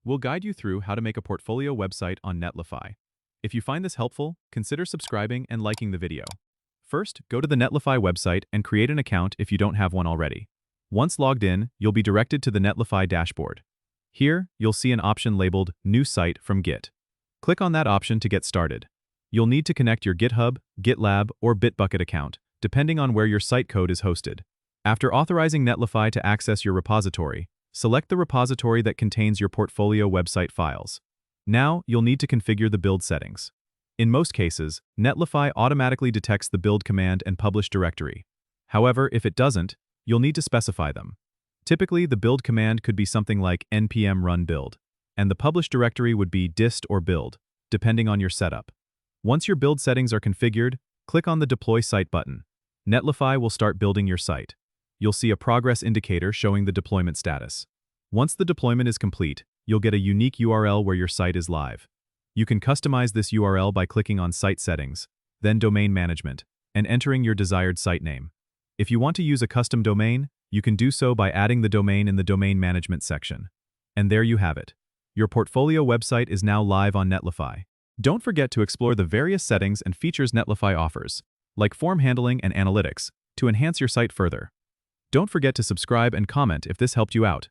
we'll guide you through how to make a portfolio website on Netlify. If you find this helpful, consider subscribing and liking the video. First, go to the Netlify website and create an account if you don't have one already. Once logged in, you'll be directed to the Netlify dashboard. Here, you'll see an option labeled New Site from Git. Click on that option to get started. You'll need to connect your GitHub, GitLab, or Bitbucket account, depending on where your site code is hosted. After authorizing Netlify to access your repository, select the repository that contains your portfolio website files. Now, you'll need to configure the build settings. In most cases, Netlify automatically detects the build command and publish directory. However, if it doesn't, you'll need to specify them. Typically, the build command could be something like npm run build, and the publish directory would be dist or build, depending on your setup. Once your build settings are configured, click on the Deploy Site button. Netlify will start building your site. You'll see a progress indicator showing the deployment status. Once the deployment is complete, you'll get a unique URL where your site is live. You can customize this URL by clicking on Site Settings, then Domain Management, and entering your desired site name. If you want to use a custom domain, you can do so by adding the domain in the Domain Management section. And there you have it. Your portfolio website is now live on Netlify. Don't forget to explore the various settings and features Netlify offers, like form handling and analytics, to enhance your site further. Don't forget to subscribe and comment if this helped you out.